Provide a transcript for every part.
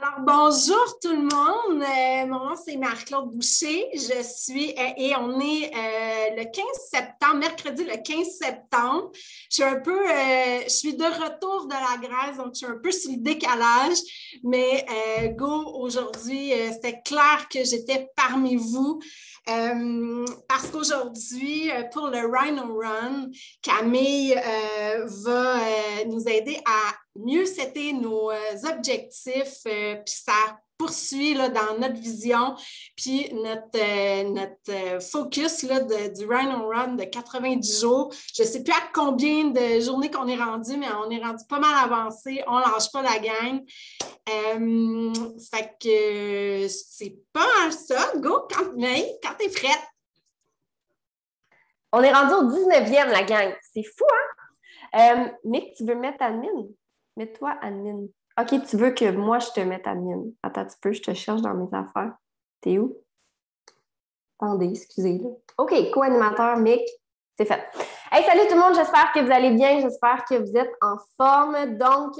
Alors, bonjour tout le monde. Mon nom, c'est Marie-Claude Boucher. Et on est le 15 septembre, mercredi le 15 septembre. Je suis de retour de la Grèce, donc je suis un peu sur le décalage. Mais aujourd'hui, c'était clair que j'étais parmi vous. Parce qu'aujourd'hui, pour le Rhino Run, Camille va nous aider à mieux setter nos objectifs, puis ça poursuit là, dans notre vision, puis notre focus là, du Rhino Run de 90 jours. Je ne sais plus à combien de journées qu'on est rendu, mais on est rendu pas mal avancé. On ne lâche pas la gang. Fait que c'est pas mal ça. Go, quand t'es prête. On est rendu au 19e, la gang. C'est fou, hein? Nick, tu veux mettre admin? Mets-toi admin. OK, tu veux que moi, je te mette admin. Attends un petit peu, je te cherche dans mes affaires. T'es où? Attendez, excusez. OK, co-animateur, Mick, c'est fait. Hey, salut tout le monde, j'espère que vous allez bien, j'espère que vous êtes en forme. Donc,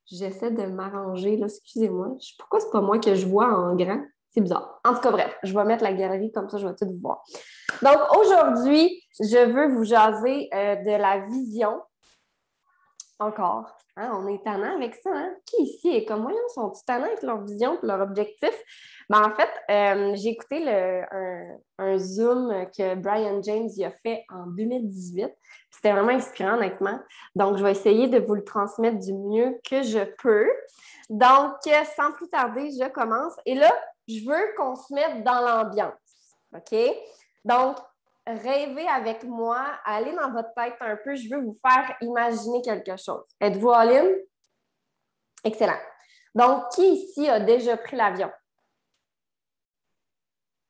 j'essaie de m'arranger, là, excusez-moi. Pourquoi c'est pas moi que je vois en grand? C'est bizarre. En tout cas, bref, je vais mettre la galerie comme ça, je vais tout vous voir. Donc, aujourd'hui, je veux vous jaser de la vision. Encore. Hein, on est tannant avec ça. Hein? Qui ici est comme moi? Ils sont tannants avec leur vision et leur objectif? Ben, en fait, j'ai écouté un Zoom que Brian James y a fait en 2018. C'était vraiment inspirant, honnêtement. Donc, je vais essayer de vous le transmettre du mieux que je peux. Donc, sans plus tarder, je commence. Et là, je veux qu'on se mette dans l'ambiance. OK? Donc, rêvez avec moi, allez dans votre tête un peu, je veux vous faire imaginer quelque chose. Êtes-vous all-in? Excellent. Donc, qui ici a déjà pris l'avion?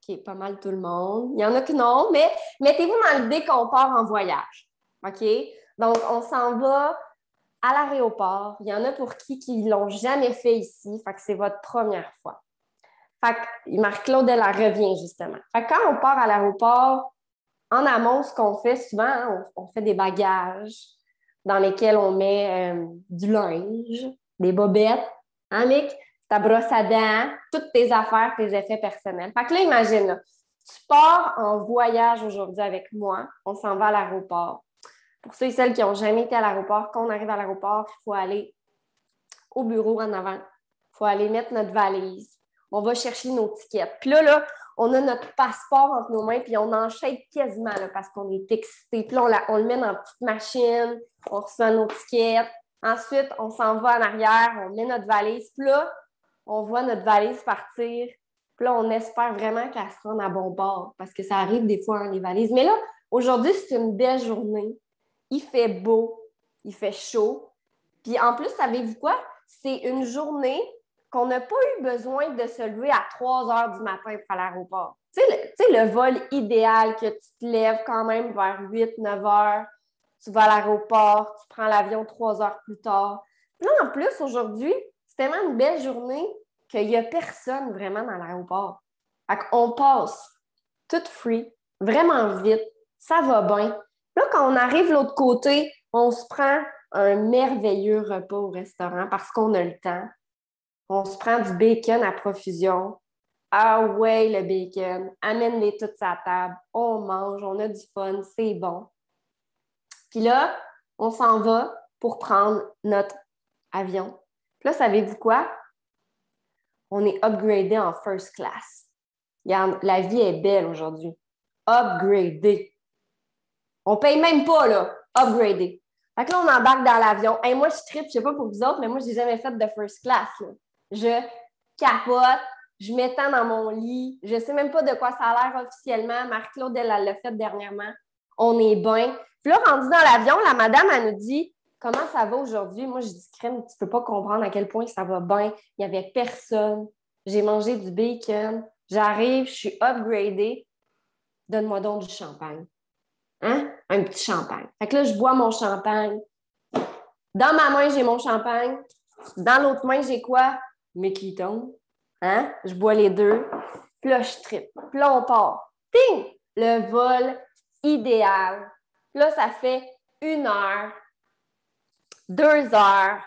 OK, pas mal tout le monde. Il y en a que non, mais mettez-vous dans l'idée qu'on part en voyage. OK? Donc, on s'en va à l'aéroport. Il y en a pour qui ne l'ont jamais fait ici, fait que c'est votre première fois. Fait que Marie-Claude, elle revient justement. Fait que quand on part à l'aéroport, en amont, ce qu'on fait souvent, hein, on fait des bagages dans lesquels on met du linge, des bobettes, hein, Mick? Ta brosse à dents, toutes tes affaires, tes effets personnels. Fait que là, imagine, là, tu pars en voyage aujourd'hui avec moi, on s'en va à l'aéroport. Pour ceux et celles qui n'ont jamais été à l'aéroport, quand on arrive à l'aéroport, il faut aller au bureau en avant. Il faut aller mettre notre valise. On va chercher nos tickets. Puis là, on a notre passeport entre nos mains, puis on enchaîne quasiment là, parce qu'on est excité. Puis là, on le met dans une petite machine, on reçoit nos tickets. Ensuite, on s'en va en arrière, on met notre valise. Puis là, on voit notre valise partir. Puis là, on espère vraiment qu'elle se rende à bon port parce que ça arrive des fois, hein, les valises. Mais là, aujourd'hui, c'est une belle journée. Il fait beau, il fait chaud. Puis en plus, savez-vous quoi? C'est une journée qu'on n'a pas eu besoin de se lever à 3 heures du matin pour aller à l'aéroport. Tu sais, le vol idéal que tu te lèves quand même vers 8-9 heures, tu vas à l'aéroport, tu prends l'avion 3 heures plus tard. Là, en plus, aujourd'hui, c'est tellement une belle journée qu'il n'y a personne vraiment dans l'aéroport. Fait qu'on passe tout free, vraiment vite, ça va bien. Là, quand on arrive de l'autre côté, on se prend un merveilleux repas au restaurant parce qu'on a le temps. On se prend du bacon à profusion. Ah ouais, le bacon. Amène-les toutes à la table. On mange, on a du fun, c'est bon. Puis là, on s'en va pour prendre notre avion. Puis là, savez-vous quoi? On est upgradé en first class. La vie est belle aujourd'hui. Upgradé. On paye même pas, là. Upgradé. Fait que là, on embarque dans l'avion. Hey, moi, je trippe, je sais pas pour vous autres, mais moi, je n'ai jamais fait de first class, là. Je capote, je m'étends dans mon lit. Je ne sais même pas de quoi ça a l'air officiellement. Marie-Claude, elle l'a fait dernièrement. On est bien. Puis là, rendu dans l'avion, la madame, elle nous dit « Comment ça va aujourd'hui? » Moi, je dis « Crème, tu ne peux pas comprendre à quel point ça va bien. Il n'y avait personne. J'ai mangé du bacon. J'arrive, je suis upgradée. Donne-moi donc du champagne. » Hein? Un petit champagne. Fait que là, je bois mon champagne. Dans ma main, j'ai mon champagne. Dans l'autre main, j'ai quoi? Mes clitons. Hein? Je bois les deux. Puis là, je trippe. Puis là, on part. Ting! Le vol idéal. Puis là, ça fait 1 heure, 2 heures,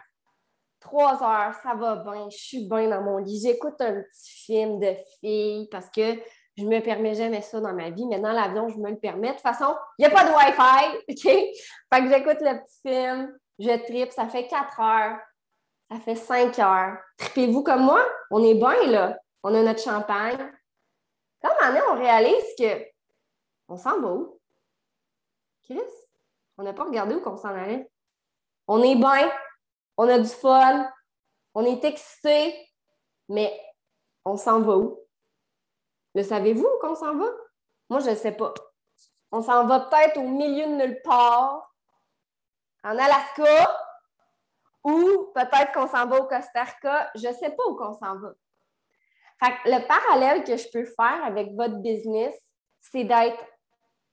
3 heures, ça va bien, je suis bien dans mon lit. J'écoute un petit film de filles parce que je ne me permets jamais ça dans ma vie, mais dans l'avion, je me le permets. De toute façon, il n'y a pas de Wi-Fi, OK? Fait que j'écoute le petit film, je tripe, ça fait 4 heures, ça fait 5 heures. Tripez-vous comme moi? On est bien, là. On a notre champagne. Comme année, on réalise que on s'en va où? Chris, on n'a pas regardé où qu'on s'en allait. On est bien, on a du fun, on est excité, mais on s'en va où? Le savez-vous où qu'on s'en va? Moi, je ne sais pas. On s'en va peut-être au milieu de nulle part, en Alaska, ou peut-être qu'on s'en va au Costa Rica. Je ne sais pas où qu'on s'en va. Fait que le parallèle que je peux faire avec votre business, c'est d'être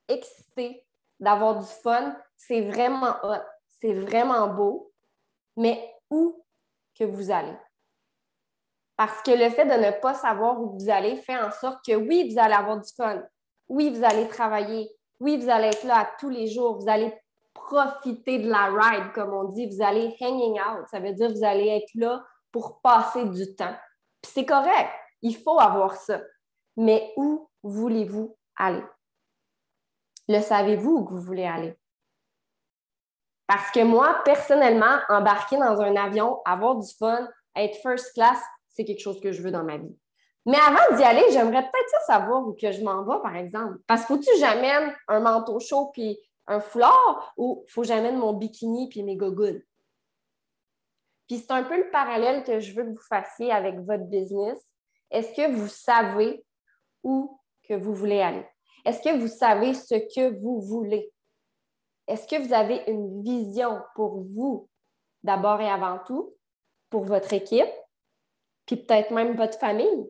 excité, d'avoir du fun. C'est vraiment hot, c'est vraiment beau, mais où que vous allez? Parce que le fait de ne pas savoir où vous allez fait en sorte que oui, vous allez avoir du fun. Oui, vous allez travailler. Oui, vous allez être là à tous les jours. Vous allez profiter de la ride, comme on dit. Vous allez hanging out. Ça veut dire que vous allez être là pour passer du temps. Puis c'est correct. Il faut avoir ça. Mais où voulez-vous aller? Le savez-vous où vous voulez aller? Parce que moi, personnellement, embarquer dans un avion, avoir du fun, être first class, c'est quelque chose que je veux dans ma vie. Mais avant d'y aller, j'aimerais peut-être ça savoir où que je m'en vais, par exemple. Parce que faut-tu que j'amène un manteau chaud puis un foulard ou faut que j'amène mon bikini puis mes gogoons? Puis c'est un peu le parallèle que je veux que vous fassiez avec votre business. Est-ce que vous savez où que vous voulez aller? Est-ce que vous savez ce que vous voulez? Est-ce que vous avez une vision pour vous, d'abord et avant tout, pour votre équipe, puis peut-être même votre famille?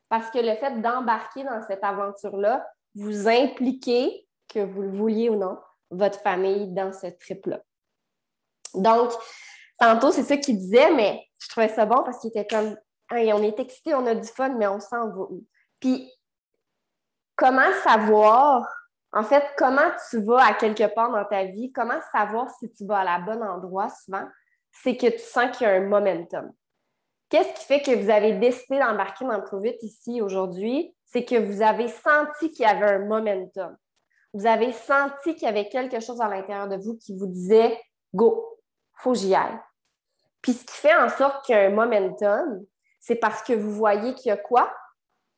Parce que le fait d'embarquer dans cette aventure-là, vous impliquez, que vous le vouliez ou non, votre famille dans ce trip-là. Donc, tantôt, c'est ça qu'il disait, mais je trouvais ça bon parce qu'il était comme hey, on est excités, on a du fun, mais on s'en va où? Puis, comment savoir, en fait, comment tu vas à quelque part dans ta vie, comment savoir si tu vas à la bonne endroit souvent, c'est que tu sens qu'il y a un momentum. Qu'est-ce qui fait que vous avez décidé d'embarquer dans Provite ici aujourd'hui? C'est que vous avez senti qu'il y avait un momentum. Vous avez senti qu'il y avait quelque chose à l'intérieur de vous qui vous disait « Go, faut que j'y aille ». Puis ce qui fait en sorte qu'il y a un momentum, c'est parce que vous voyez qu'il y a quoi?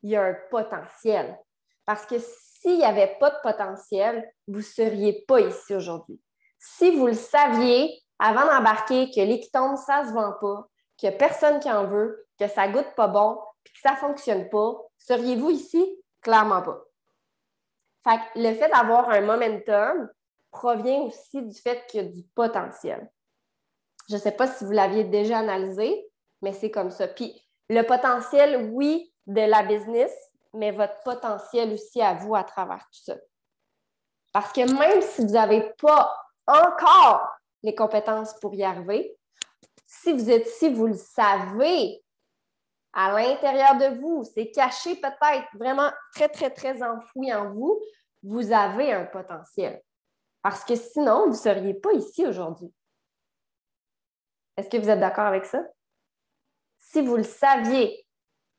Il y a un potentiel. Parce que s'il n'y avait pas de potentiel, vous ne seriez pas ici aujourd'hui. Si vous le saviez avant d'embarquer que l'équitone, ça ne se vend pas, qu'il n'y a personne qui en veut, que ça ne goûte pas bon, puis que ça ne fonctionne pas, seriez-vous ici? Clairement pas. Fait que le fait d'avoir un momentum provient aussi du fait qu'il y a du potentiel. Je ne sais pas si vous l'aviez déjà analysé, mais c'est comme ça. Puis le potentiel, oui, de la business, mais votre potentiel aussi à vous à travers tout ça. Parce que même si vous n'avez pas encore les compétences pour y arriver, si vous êtes ici, vous le savez à l'intérieur de vous, c'est caché peut-être vraiment très, très, très enfoui en vous, vous avez un potentiel. Parce que sinon, vous ne seriez pas ici aujourd'hui. Est-ce que vous êtes d'accord avec ça? Si vous le saviez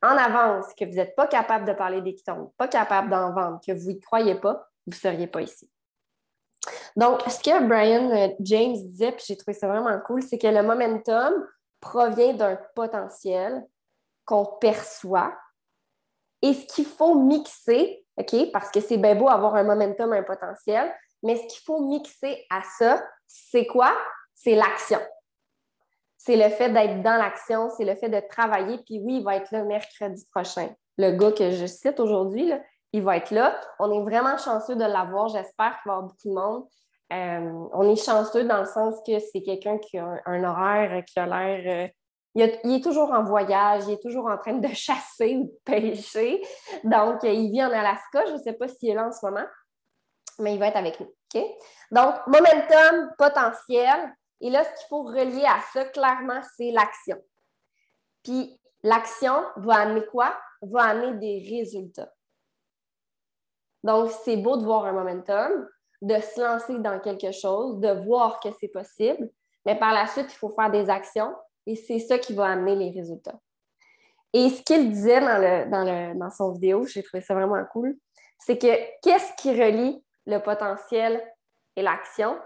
en avance que vous n'êtes pas capable de parler d'équitone, pas capable d'en vendre, que vous n'y croyez pas, vous ne seriez pas ici. Donc, ce que Brian James disait, puis j'ai trouvé ça vraiment cool, c'est que le momentum provient d'un potentiel qu'on perçoit. Et ce qu'il faut mixer, OK, parce que c'est bien beau avoir un momentum, un potentiel, mais ce qu'il faut mixer à ça, c'est quoi? C'est l'action. C'est le fait d'être dans l'action, c'est le fait de travailler. Puis oui, il va être là mercredi prochain. Le gars que je cite aujourd'hui, là, il va être là. On est vraiment chanceux de l'avoir. J'espère qu'il va y avoir beaucoup de monde. On est chanceux dans le sens que c'est quelqu'un qui a un horaire qui a l'air... il est toujours en voyage, il est toujours en train de chasser ou de pêcher. Donc, il vit en Alaska. Je ne sais pas s'il est là en ce moment, mais il va être avec nous. Okay? Donc, momentum, potentiel. Et là, ce qu'il faut relier à ça, clairement, c'est l'action. Puis, l'action va amener quoi? Va amener des résultats. Donc, c'est beau de voir un momentum, de se lancer dans quelque chose, de voir que c'est possible, mais par la suite, il faut faire des actions. Et c'est ça qui va amener les résultats. Et ce qu'il disait dans son vidéo, j'ai trouvé ça vraiment cool, c'est que qu'est-ce qui relie le potentiel et l'action?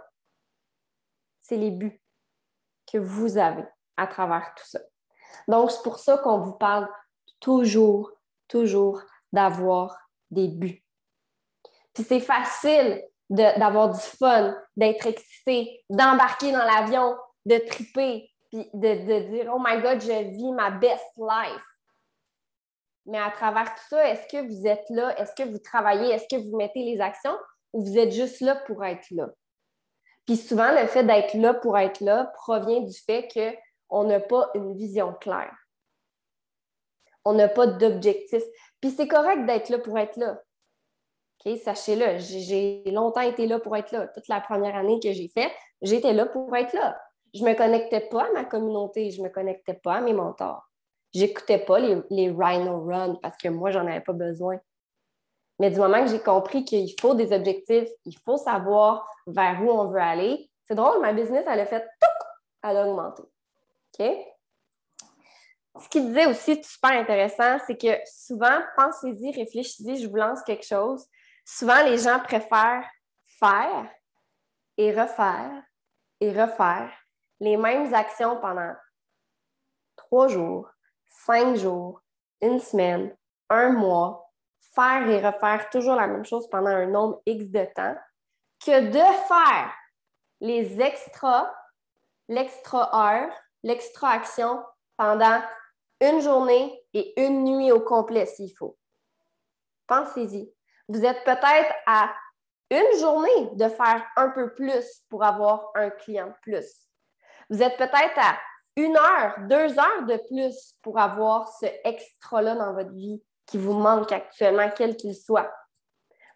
C'est les buts que vous avez à travers tout ça. Donc, c'est pour ça qu'on vous parle toujours d'avoir des buts. Puis c'est facile d'avoir du fun, d'être excité, d'embarquer dans l'avion, de triper, puis de dire « Oh my God, je vis ma best life ». Mais à travers tout ça, est-ce que vous êtes là? Est-ce que vous travaillez? Est-ce que vous mettez les actions? Ou vous êtes juste là pour être là? Puis souvent, le fait d'être là pour être là provient du fait qu'on n'a pas une vision claire. On n'a pas d'objectif. Puis c'est correct d'être là pour être là. OK? Sachez-le, j'ai longtemps été là pour être là. Toute la première année que j'ai faite, j'étais là pour être là. Je ne me connectais pas à ma communauté, je ne me connectais pas à mes mentors. Je n'écoutais pas les Rhino Run parce que moi, j'en avais pas besoin. Mais du moment que j'ai compris qu'il faut des objectifs, il faut savoir vers où on veut aller, c'est drôle, ma business, elle a fait tout, elle a augmenté. OK? Ce qu'il disait aussi, super intéressant, c'est que souvent, pensez-y, réfléchissez, je vous lance quelque chose. Souvent, les gens préfèrent faire et refaire les mêmes actions pendant 3 jours, 5 jours, 1 semaine, 1 mois, faire et refaire toujours la même chose pendant un nombre X de temps, que de faire les extra, l'extra heure, l'extra action pendant 1 journée et 1 nuit au complet s'il faut. Pensez-y. Vous êtes peut-être à 1 journée de faire un peu plus pour avoir un client de plus. Vous êtes peut-être à 1 heure, 2 heures de plus pour avoir ce extra-là dans votre vie qui vous manque actuellement, quel qu'il soit.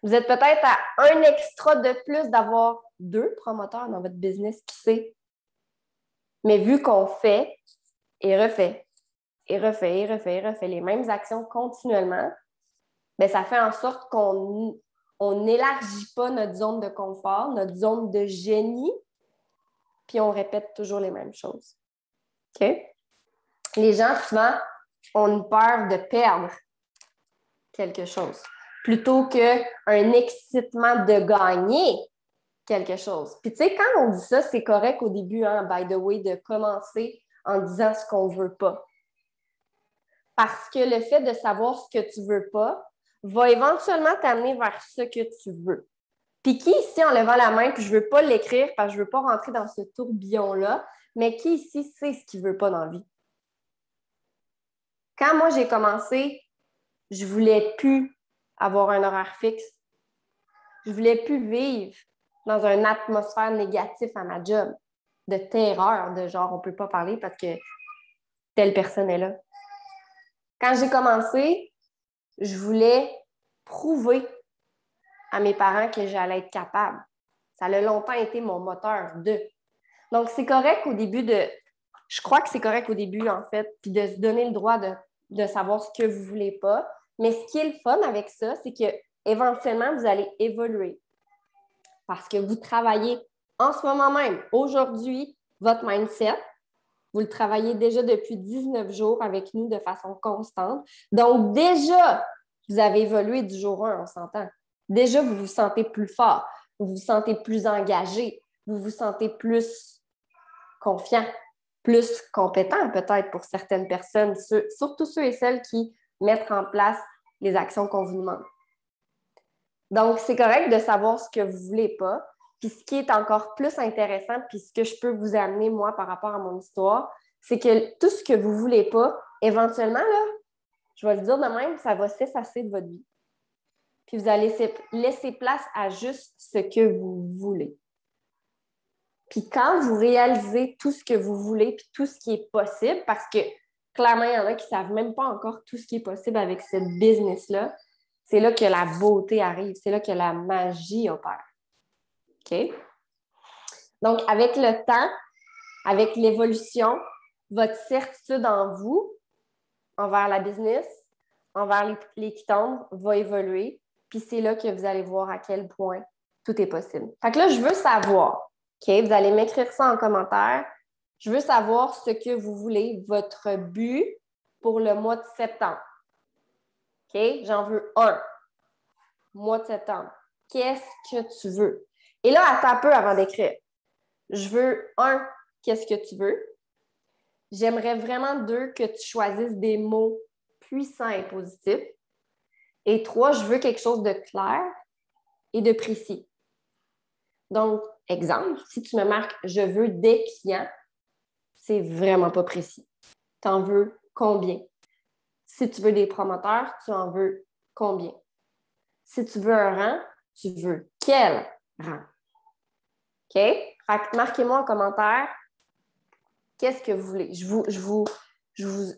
Vous êtes peut-être à 1 extra de plus d'avoir 2 promoteurs dans votre business, qui sait? Mais vu qu'on fait et refait les mêmes actions continuellement, bien, ça fait en sorte qu'on n'élargit pas notre zone de confort, notre zone de génie, puis on répète toujours les mêmes choses. OK? Les gens, souvent, ont une peur de perdre quelque chose plutôt qu'un excitement de gagner quelque chose. Puis, tu sais, quand on dit ça, c'est correct au début, hein, by the way, de commencer en disant ce qu'on ne veut pas. Parce que le fait de savoir ce que tu ne veux pas va éventuellement t'amener vers ce que tu veux. Puis qui ici, en levant la main, puis je ne veux pas l'écrire parce que je ne veux pas rentrer dans ce tourbillon-là, mais qui ici sait ce qu'il ne veut pas dans la vie? Quand moi, j'ai commencé, je ne voulais plus avoir un horaire fixe. Je ne voulais plus vivre dans une atmosphère négative à ma job, de terreur, de genre, on ne peut pas parler parce que telle personne est là. Quand j'ai commencé, je voulais prouver à mes parents que j'allais être capable. Ça a longtemps été mon moteur de. Donc, c'est correct au début de... Je crois que c'est correct au début, en fait, puis de se donner le droit de savoir ce que vous ne voulez pas. Mais ce qui est le fun avec ça, c'est que éventuellement, vous allez évoluer. Parce que vous travaillez en ce moment même, aujourd'hui, votre mindset. Vous le travaillez déjà depuis 19 jours avec nous de façon constante. Donc, déjà, vous avez évolué du jour 1, on s'entend. Déjà, vous vous sentez plus fort, vous vous sentez plus engagé, vous vous sentez plus confiant, plus compétent peut-être pour certaines personnes, surtout ceux et celles qui mettent en place les actions qu'on vous demande. Donc, c'est correct de savoir ce que vous ne voulez pas. Puis ce qui est encore plus intéressant, puis ce que je peux vous amener, moi, par rapport à mon histoire, c'est que tout ce que vous ne voulez pas, éventuellement, là, je vais le dire de même, ça va s'effacer de votre vie. Puis vous allez laisser place à juste ce que vous voulez. Puis quand vous réalisez tout ce que vous voulez, puis tout ce qui est possible, parce que clairement, il y en a qui ne savent même pas encore tout ce qui est possible avec cette business-là, c'est là que la beauté arrive, c'est là que la magie opère. OK? Donc, avec le temps, avec l'évolution, votre certitude en vous, envers la business, envers les quitantes, va évoluer. Puis c'est là que vous allez voir à quel point tout est possible. Fait que là, je veux savoir, OK? Vous allez m'écrire ça en commentaire. Je veux savoir ce que vous voulez, votre but pour le mois de septembre. OK? J'en veux un. Mois de septembre. Qu'est-ce que tu veux? Et là, attends un peu avant d'écrire. Je veux un, qu'est-ce que tu veux? J'aimerais vraiment deux, que tu choisisses des mots puissants et positifs. Et trois, je veux quelque chose de clair et de précis. Donc, exemple, si tu me marques « je veux des clients », c'est vraiment pas précis. Tu en veux combien? Si tu veux des promoteurs, tu en veux combien? Si tu veux un rang, tu veux quel rang? OK? Fait que marquez-moi en commentaire qu'est-ce que vous voulez. Je vous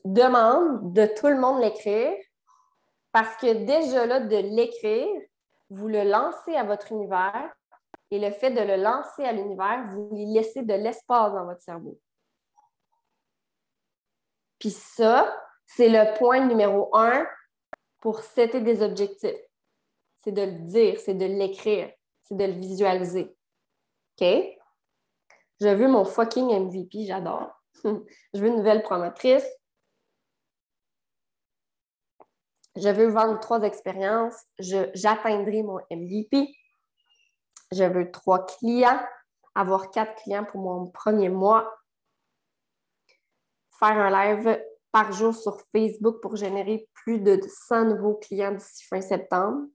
demande de tout le monde l'écrire parce que déjà là, de l'écrire, vous le lancez à votre univers et le fait de le lancer à l'univers, vous lui laissez de l'espace dans votre cerveau. Puis ça, c'est le point numéro 1 pour setter des objectifs. C'est de le dire, c'est de l'écrire, c'est de le visualiser. OK? Je veux mon fucking MVP, j'adore. Je veux une nouvelle promotrice. Je veux vendre 3 expériences. J'atteindrai mon MVP. Je veux 3 clients. Avoir 4 clients pour mon premier mois. Faire un live par jour sur Facebook pour générer plus de 100 nouveaux clients d'ici fin septembre.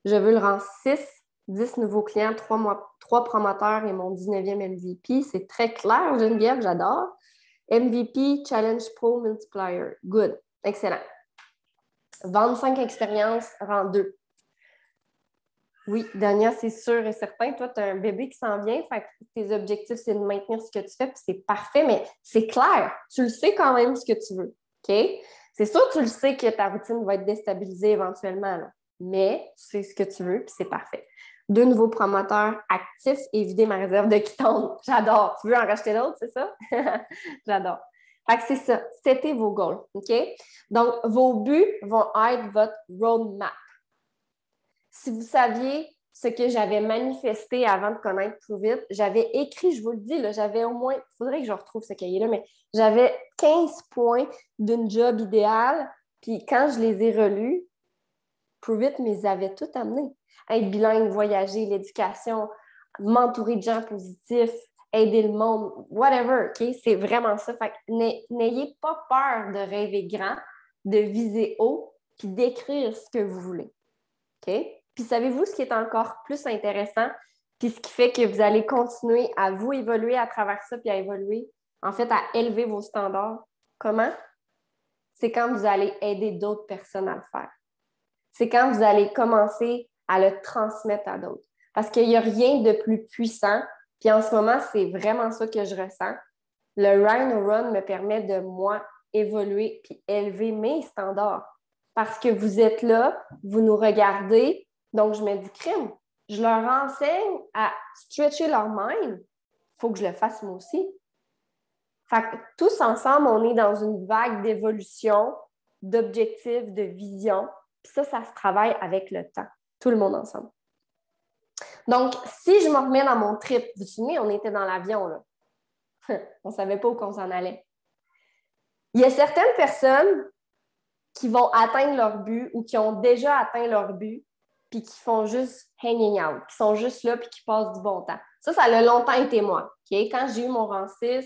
Je veux le rang 6, 10 nouveaux clients, 3 promoteurs et mon 19e MVP. C'est très clair, Geneviève, j'adore. MVP, Challenge Pro, Multiplier. Good. Excellent. Vendre 5 expériences, rang 2. Oui, Dania, c'est sûr et certain. Toi, tu as un bébé qui s'en vient, fait que tes objectifs, c'est de maintenir ce que tu fais, puis c'est parfait, mais c'est clair. Tu le sais quand même ce que tu veux. OK? C'est sûr que tu le sais que ta routine va être déstabilisée éventuellement, là. Mais tu sais ce que tu veux, puis c'est parfait. 2 nouveaux promoteurs actifs et vider ma réserve de quittance. J'adore. Tu veux en racheter d'autres, c'est ça? J'adore. Fait que c'est ça. C'était vos goals. OK? Donc, vos buts vont être votre roadmap. Si vous saviez ce que j'avais manifesté avant de connaître Prove It, j'avais écrit, je vous le dis, là, j'avais au moins, il faudrait que je retrouve ce cahier-là, mais j'avais 15 points d'une job idéale. Puis quand je les ai relus, Prove It me les avait tout amenés. Être bilingue, voyager, l'éducation, m'entourer de gens positifs, aider le monde, whatever, OK? C'est vraiment ça. Fait que n'ayez pas peur de rêver grand, de viser haut, puis d'écrire ce que vous voulez. OK? Puis savez-vous ce qui est encore plus intéressant, puis ce qui fait que vous allez continuer à vous évoluer à travers ça, puis à évoluer, en fait, à élever vos standards. Comment? C'est quand vous allez aider d'autres personnes à le faire. C'est quand vous allez commencer à le transmettre à d'autres. Parce qu'il n'y a rien de plus puissant. Puis en ce moment, c'est vraiment ça que je ressens. Le Rhino Run me permet de, moi, évoluer puis élever mes standards. Parce que vous êtes là, vous nous regardez, donc je me dis, crime, je leur enseigne à stretcher leur mind. Il faut que je le fasse moi aussi. Fait que tous ensemble, on est dans une vague d'évolution, d'objectifs, de vision. Puis ça se travaille avec le temps, tout le monde ensemble. Donc, si je me remets dans mon trip, vous vous souvenez, on était dans l'avion, là. On ne savait pas où on s'en allait. Il y a certaines personnes qui vont atteindre leur but ou qui ont déjà atteint leur but puis qui font juste hanging out, qui sont juste là puis qui passent du bon temps. Ça a longtemps été moi. Okay? Quand j'ai eu mon rang 6,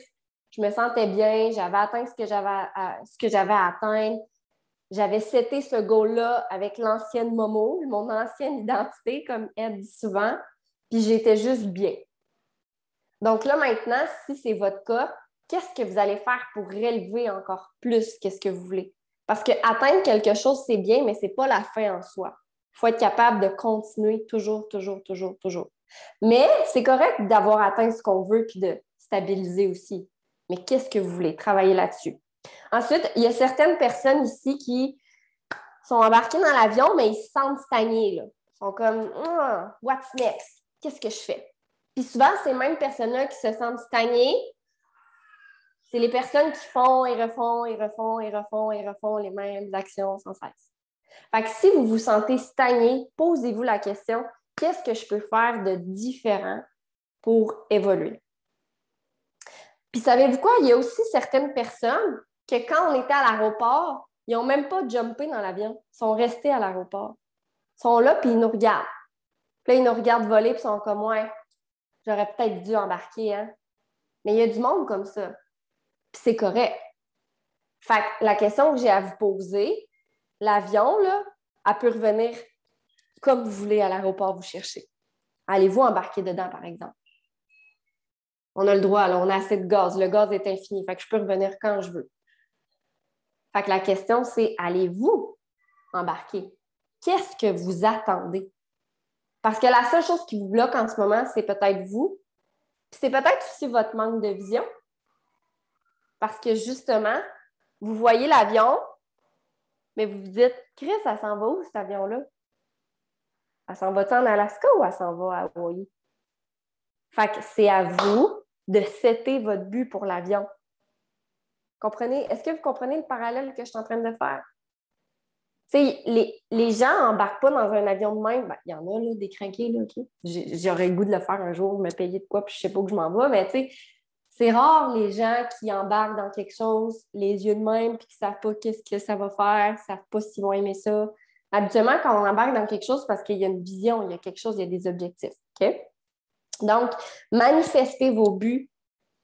je me sentais bien, j'avais atteint ce que j'avais à atteindre. J'avais seté ce goal-là avec l'ancienne Momo, mon ancienne identité, comme elle dit souvent, puis j'étais juste bien. Donc là, maintenant, si c'est votre cas, qu'est-ce que vous allez faire pour relever encore plus qu'est-ce que vous voulez? Parce qu'atteindre quelque chose, c'est bien, mais ce n'est pas la fin en soi. Il faut être capable de continuer toujours. Mais c'est correct d'avoir atteint ce qu'on veut puis de stabiliser aussi. Mais qu'est-ce que vous voulez? Travailler là-dessus. Ensuite, il y a certaines personnes ici qui sont embarquées dans l'avion, mais ils se sentent stagnés. Là. Ils sont comme « What's next? Qu'est-ce que je fais? » Puis souvent, ces mêmes personnes-là qui se sentent stagnées, c'est les personnes qui font et refont les mêmes actions sans cesse. Fait que si vous vous sentez stagné, posez-vous la question, qu'est-ce que je peux faire de différent pour évoluer? Puis savez-vous quoi? Il y a aussi certaines personnes que quand on était à l'aéroport, ils n'ont même pas jumpé dans l'avion. Ils sont restés à l'aéroport. Ils sont là, puis ils nous regardent. Puis là, ils nous regardent voler, puis ils sont comme, ouais, j'aurais peut-être dû embarquer, hein? Mais il y a du monde comme ça. Puis c'est correct. Fait que la question que j'ai à vous poser, l'avion, là, elle peut revenir comme vous voulez à l'aéroport vous chercher. Allez-vous embarquer dedans, par exemple? On a le droit, là, on a assez de gaz. Le gaz est infini, fait que je peux revenir quand je veux. Fait que la question, c'est, allez-vous embarquer? Qu'est-ce que vous attendez? Parce que la seule chose qui vous bloque en ce moment, c'est peut-être vous. Puis c'est peut-être aussi votre manque de vision. Parce que justement, vous voyez l'avion, mais vous vous dites, Chris, elle s'en va où, cet avion-là? Elle s'en va-tu en Alaska ou elle s'en va à Hawaii? Fait que c'est à vous de setter votre but pour l'avion. Comprenez? Est-ce que vous comprenez le parallèle que je suis en train de faire? Tu sais, les gens n'embarquent pas dans un avion de même. Ben, il y en a, là, des crinqués, là, OK? J'aurais le goût de le faire un jour, me payer de quoi, puis je sais pas où je m'en vais, mais tu sais, c'est rare les gens qui embarquent dans quelque chose, les yeux de même, puis qui ne savent pas qu'est-ce que ça va faire, qui ne savent pas s'ils vont aimer ça. Habituellement, quand on embarque dans quelque chose, c'est parce qu'il y a une vision, il y a quelque chose, il y a des objectifs. OK? Donc, manifestez vos buts,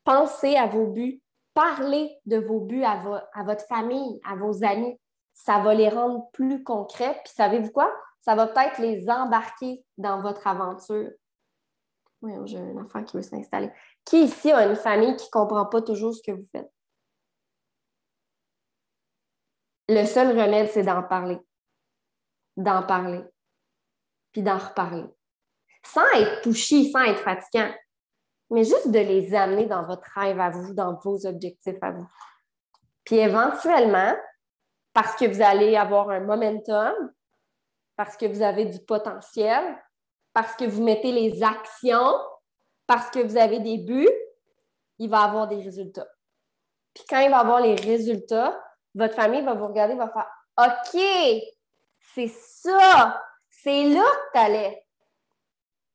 pensez à vos buts, parlez de vos buts à votre famille, à vos amis. Ça va les rendre plus concrets. Puis savez-vous quoi? Ça va peut-être les embarquer dans votre aventure. Oui, j'ai une affaire qui veut s'installer. Qui ici a une famille qui ne comprend pas toujours ce que vous faites? Le seul remède, c'est d'en parler. D'en parler. Puis d'en reparler. Sans être pushy, sans être fatigant. Mais juste de les amener dans votre rêve à vous, dans vos objectifs à vous. Puis éventuellement, parce que vous allez avoir un momentum, parce que vous avez du potentiel, parce que vous mettez les actions, parce que vous avez des buts, il va avoir des résultats. Puis quand il va avoir les résultats, votre famille va vous regarder, va faire « OK, c'est ça, c'est là que tu allais. »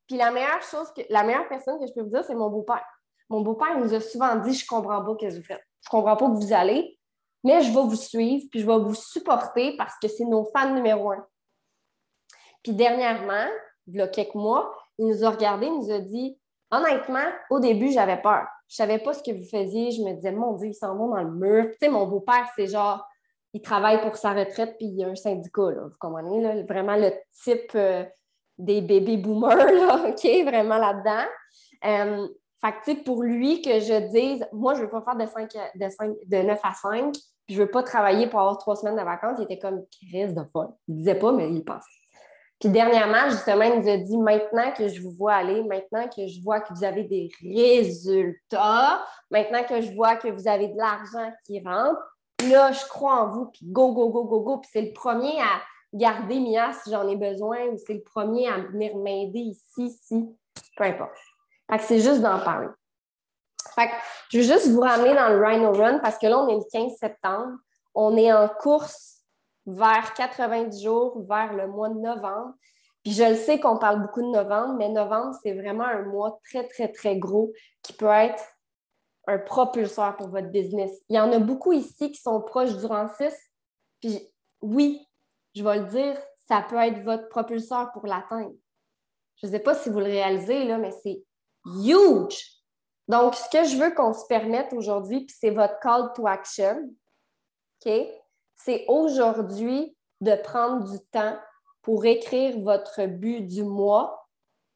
Puis la meilleure personne que je peux vous dire, c'est mon beau-père. Mon beau-père nous a souvent dit « Je ne comprends pas ce que vous faites. Je ne comprends pas où vous allez, mais je vais vous suivre, puis je vais vous supporter parce que c'est nos fans numéro 1. » Puis dernièrement, il y a quelques mois, il nous a regardés, il nous a dit « Honnêtement, au début, j'avais peur. Je ne savais pas ce que vous faisiez. Je me disais, mon Dieu, ils s'en vont dans le mur. » Tu sais, mon beau-père, c'est genre, il travaille pour sa retraite, puis il y a un syndicat, là, vous comprenez, là, vraiment le type des baby boomers, là, OK, vraiment là-dedans. Fait que, tu sais, pour lui, que je dise, moi, je ne veux pas faire de 9 à 5, puis je ne veux pas travailler pour avoir 3 semaines de vacances, il était comme crise de folle. Il ne disait pas, mais il pensait. Puis dernièrement, justement, il nous a dit, maintenant que je vous vois aller, maintenant que je vois que vous avez des résultats, maintenant que je vois que vous avez de l'argent qui rentre, là, je crois en vous, puis go, go, go, go, go. Puis c'est le premier à garder Mia si j'en ai besoin, ou c'est le premier à venir m'aider ici, si, peu importe. Fait que c'est juste d'en parler. Fait que je veux juste vous ramener dans le Rhino Run, parce que là, on est le 15 septembre. On est en course vers 90 jours, vers le mois de novembre. Puis je le sais qu'on parle beaucoup de novembre, mais novembre, c'est vraiment un mois très, très, très gros qui peut être un propulseur pour votre business. Il y en a beaucoup ici qui sont proches du rang 6. Puis oui, je vais le dire, ça peut être votre propulseur pour l'atteindre. Je ne sais pas si vous le réalisez, là, mais c'est huge! Donc, ce que je veux qu'on se permette aujourd'hui, puis c'est votre call to action, OK? C'est aujourd'hui de prendre du temps pour écrire votre but du mois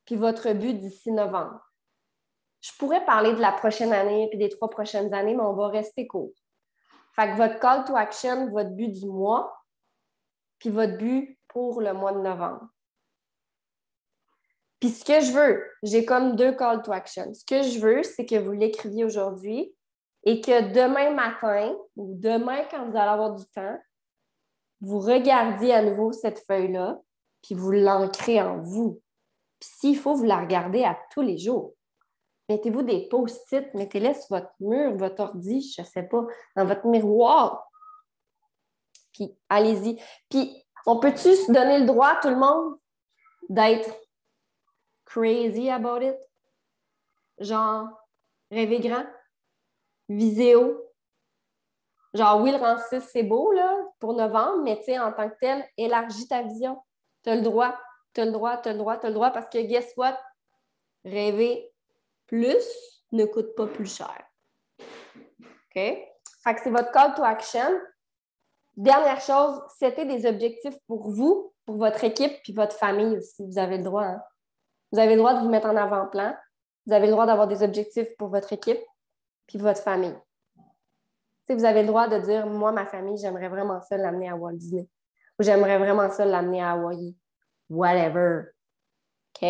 puis votre but d'ici novembre. Je pourrais parler de la prochaine année puis des 3 prochaines années, mais on va rester court. Fait que votre call to action, votre but du mois puis votre but pour le mois de novembre. Puis ce que je veux, j'ai comme 2 call to action. Ce que je veux, c'est que vous l'écriviez aujourd'hui et que demain matin ou demain, quand vous allez avoir du temps, vous regardiez à nouveau cette feuille-là, puis vous l'ancrez en vous. Puis s'il faut, vous la regardez à tous les jours. Mettez-vous des post-it, mettez-les sur votre mur, votre ordi, je ne sais pas, dans votre miroir. Puis allez-y. Puis on peut-tu se donner le droit, tout le monde, d'être crazy about it? Genre, rêver grand? Viséo. Genre, oui, le rang 6, c'est beau là, pour novembre, mais tu sais, en tant que tel, élargis ta vision. Tu as le droit, tu as le droit, tu as le droit, tu as le droit, parce que guess what? Rêver plus ne coûte pas plus cher. OK? Fait que c'est votre call to action. Dernière chose, c'était des objectifs pour vous, pour votre équipe, puis votre famille aussi. Vous avez le droit. Hein? Vous avez le droit de vous mettre en avant-plan. Vous avez le droit d'avoir des objectifs pour votre équipe, puis votre famille. T'sais, vous avez le droit de dire, moi, ma famille, j'aimerais vraiment ça l'amener à Walt Disney. Ou j'aimerais vraiment ça l'amener à Hawaï. Whatever. OK?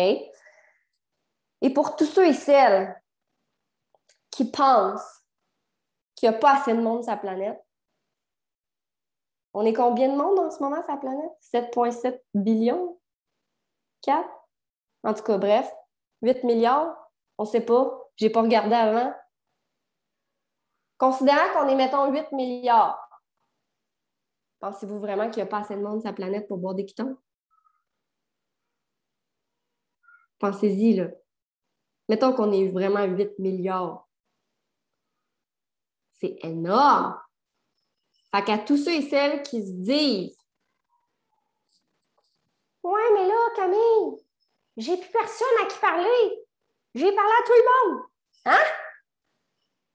Et pour tous ceux et celles qui pensent qu'il n'y a pas assez de monde sur la planète, on est combien de monde en ce moment sur la planète? 7,7 billions? 4? En tout cas, bref, 8 milliards? On ne sait pas. Je n'ai pas regardé avant. Considérant qu'on est, mettons, 8 milliards, pensez-vous vraiment qu'il n'y a pas assez de monde sur la planète pour boire des pitons? Pensez-y, là. Mettons qu'on est vraiment 8 milliards. C'est énorme! Fait qu'à tous ceux et celles qui se disent « Ouais, mais là, Camille, j'ai plus personne à qui parler. J'ai parlé à tout le monde. » Hein?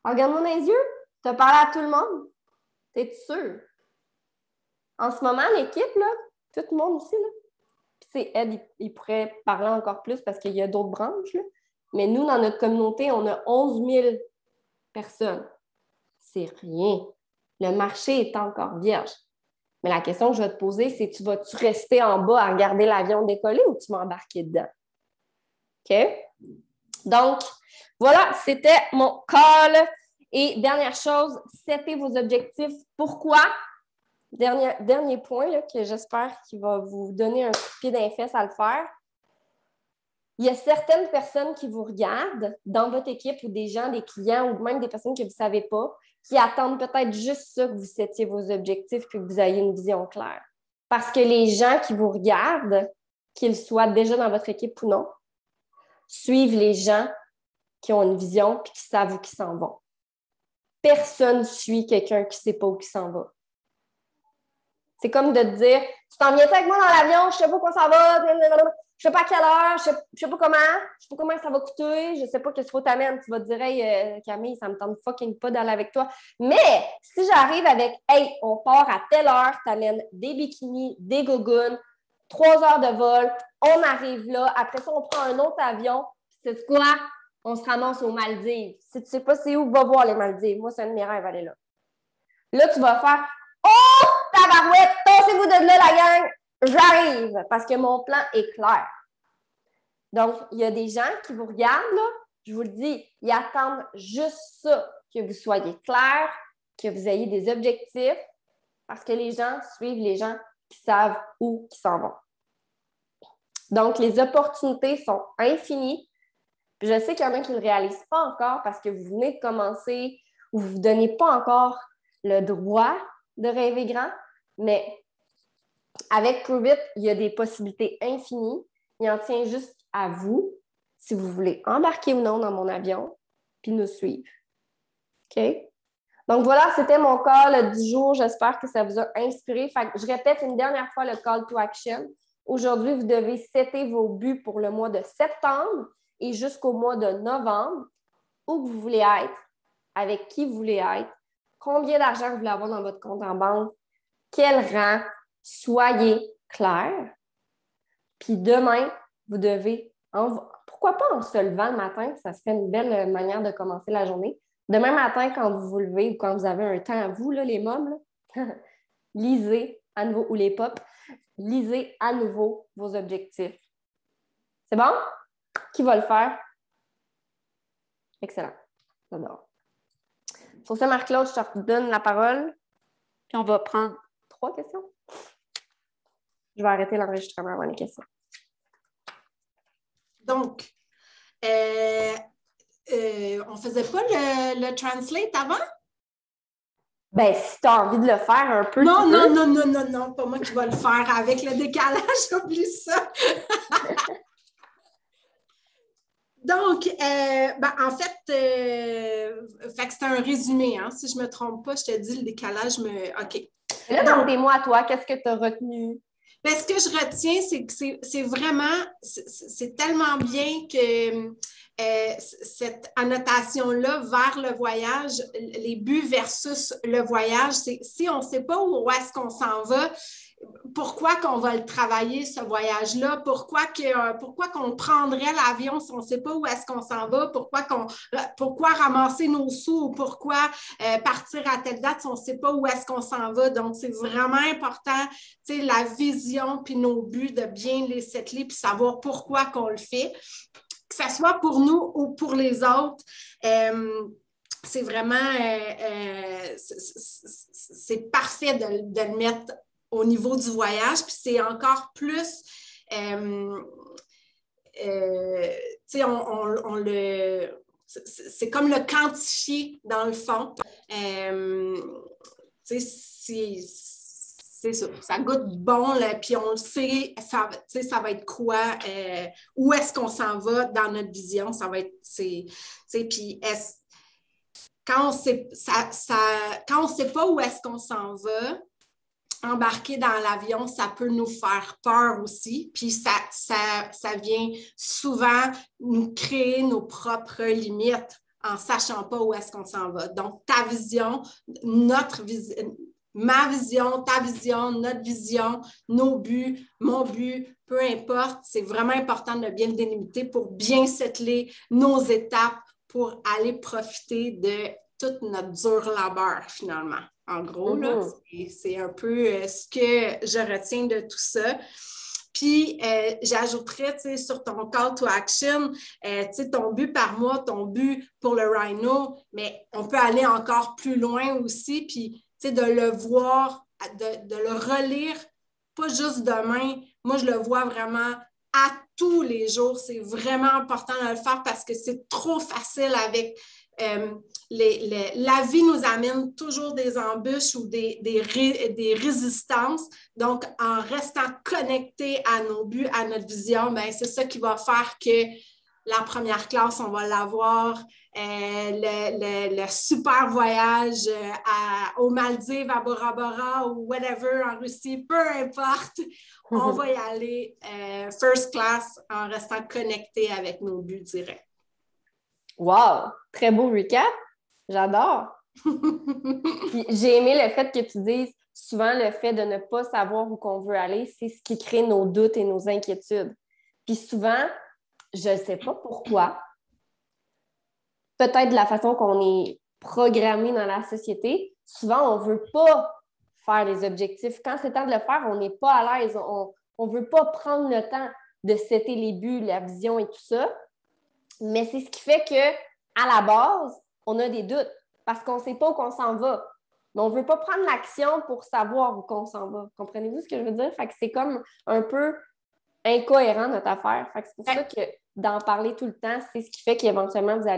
Regarde-moi dans les yeux. Tu as parlé à tout le monde. T'es sûr? En ce moment, l'équipe, là, tout le monde ici, là. Puis, tu sais, Ed, il pourrait parler encore plus parce qu'il y a d'autres branches, là. Mais nous, dans notre communauté, on a 11 000 personnes. C'est rien. Le marché est encore vierge. Mais la question que je vais te poser, c'est tu vas-tu rester en bas à regarder l'avion décoller ou tu vas embarquer dedans? OK? Donc, voilà, c'était mon call. Et dernière chose, setez vos objectifs. Pourquoi? Dernier point là, que j'espère qu'il va vous donner un coup de pied dans les fesses à le faire. Il y a certaines personnes qui vous regardent dans votre équipe ou des gens, des clients ou même des personnes que vous ne savez pas, qui attendent peut-être juste ça, que vous settiez vos objectifs et que vous ayez une vision claire. Parce que les gens qui vous regardent, qu'ils soient déjà dans votre équipe ou non, suivent les gens qui ont une vision et qui savent où ils s'en vont. Personne ne suit quelqu'un qui ne sait pas où il s'en va. C'est comme de te dire, tu t'en viens avec moi dans l'avion, je ne sais pas quoi ça va, je ne sais pas à quelle heure, je ne sais pas comment ça va coûter, je ne sais pas qu'est-ce qu'il faut t'amener. Tu vas te dire, hey, Camille, ça me tente fucking pas d'aller avec toi. Mais si j'arrive avec, hey, on part à telle heure, t'amènes des bikinis, des gougounes, 3 heures de vol, on arrive là, après ça, on prend un autre avion, c'est quoi? On se ramasse aux Maldives. Si tu ne sais pas c'est où, va voir les Maldives. Moi, c'est un de mes rêves, aller là. Là, tu vas faire, oh, tabarouette, tossez-vous de là, la gang, j'arrive, parce que mon plan est clair. Donc, il y a des gens qui vous regardent, là, je vous le dis, ils attendent juste ça, que vous soyez clair, que vous ayez des objectifs, parce que les gens suivent les gens qui savent où ils s'en vont. Donc, les opportunités sont infinies. Puis je sais qu'il y en a qui ne le réalisent pas encore parce que vous venez de commencer ou vous ne vous donnez pas encore le droit de rêver grand, mais avec Prove It, il y a des possibilités infinies. Il en tient juste à vous, si vous voulez embarquer ou non dans mon avion, puis nous suivre. OK? Donc voilà, c'était mon call du jour. J'espère que ça vous a inspiré. Fait que je répète une dernière fois le call to action. Aujourd'hui, vous devez setter vos buts pour le mois de septembre et jusqu'au mois de novembre, où vous voulez être, avec qui vous voulez être, combien d'argent vous voulez avoir dans votre compte en banque, quel rang, soyez clair. Puis demain, vous devez, pourquoi pas en se levant le matin, ça serait une belle manière de commencer la journée. Demain matin, quand vous vous levez ou quand vous avez un temps à vous, là, les mômes, là, lisez à nouveau, ou les pops, lisez à nouveau vos objectifs. C'est bon? Qui va le faire? Excellent. J'adore. Sur ce, Marc-Claude, je te donne la parole. Puis on va prendre 3 questions. Je vais arrêter l'enregistrement avant les questions. Donc, on ne faisait pas le translate avant? Ben, si tu as envie de le faire un peu. Non, pas moi qui vais le faire avec le décalage, oublie ça. Donc, en fait, fait que c'est un résumé. Hein? Si je ne me trompe pas, je te dis le décalage. OK. Là, dans tes mots à toi, qu'est-ce que tu as retenu? Ce que je retiens, c'est que c'est vraiment, c'est tellement bien que cette annotation-là vers le voyage, les buts versus le voyage, c'est si on ne sait pas où est-ce qu'on s'en va, pourquoi qu'on va le travailler, ce voyage-là? Pourquoi qu'on prendrait l'avion si on ne sait pas où est-ce qu'on s'en va? Pourquoi ramasser nos sous ou pourquoi partir à telle date si on ne sait pas où est-ce qu'on s'en va? Donc, c'est vraiment important, la vision puis nos buts, de bien les settler puis savoir pourquoi qu'on le fait, que ce soit pour nous ou pour les autres. C'est vraiment, c'est parfait de le mettre au niveau du voyage, puis c'est encore plus, c'est comme le quantifier dans le fond. C'est ça, ça goûte bon, là, puis on le sait, ça va être quoi, où est-ce qu'on s'en va dans notre vision, ça va être, puis quand on sait, quand on ne sait pas où est-ce qu'on s'en va, embarquer dans l'avion, ça peut nous faire peur aussi. Puis ça vient souvent nous créer nos propres limites en ne sachant pas où est-ce qu'on s'en va. Donc, ta vision, ma vision, ta vision, notre vision, nos buts, mon but, peu importe, c'est vraiment important de bien le délimiter pour bien settler nos étapes pour aller profiter de toute notre dur labeur, finalement. En gros, là, c'est un peu ce que je retiens de tout ça. Puis, j'ajouterais, sur ton call to action, ton but par mois, ton but pour le Rhino, mais on peut aller encore plus loin aussi, puis, de le voir, de le relire, pas juste demain. Moi, je le vois vraiment à tous les jours. C'est vraiment important de le faire parce que c'est trop facile avec... la vie nous amène toujours des embûches ou des résistances. Donc, en restant connecté à nos buts, à notre vision, ben, c'est ça qui va faire que la première classe, on va l'avoir. Le super voyage aux Maldives, à Bora Bora ou whatever, en Russie, peu importe, on va y aller first class en restant connecté avec nos buts directs. Wow! Très beau recap. J'adore. Puis, j'ai aimé le fait que tu dises souvent le fait de ne pas savoir où qu'on veut aller, c'est ce qui crée nos doutes et nos inquiétudes. Puis souvent, je ne sais pas pourquoi. Peut-être de la façon qu'on est programmé dans la société, souvent, on ne veut pas faire les objectifs. Quand c'est temps de le faire, on n'est pas à l'aise. On ne veut pas prendre le temps de setter les buts, la vision et tout ça. Mais c'est ce qui fait qu'à la base, on a des doutes parce qu'on ne sait pas où on s'en va. Mais on ne veut pas prendre l'action pour savoir où on s'en va. Comprenez-vous ce que je veux dire? Fait que c'est comme un peu incohérent notre affaire. Fait que c'est pour ça que d'en parler tout le temps, c'est ce qui fait qu'éventuellement, ça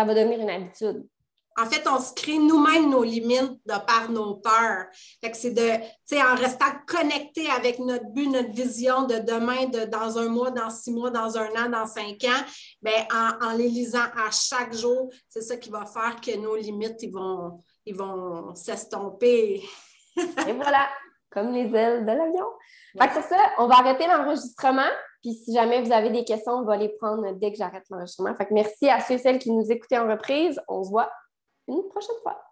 va devenir une habitude. En fait, on se crée nous-mêmes nos limites de par nos peurs. Fait que c'est en restant connecté avec notre but, notre vision de demain, dans un mois, dans 6 mois, dans 1 an, dans 5 ans, bien, en les lisant à chaque jour, c'est ça qui va faire que nos limites, ils vont s'estomper. Et voilà, comme les ailes de l'avion. Fait que c'est ça, on va arrêter l'enregistrement. Puis si jamais vous avez des questions, on va les prendre dès que j'arrête l'enregistrement. Fait que merci à ceux et celles qui nous écoutaient en reprise. On se voit une prochaine fois.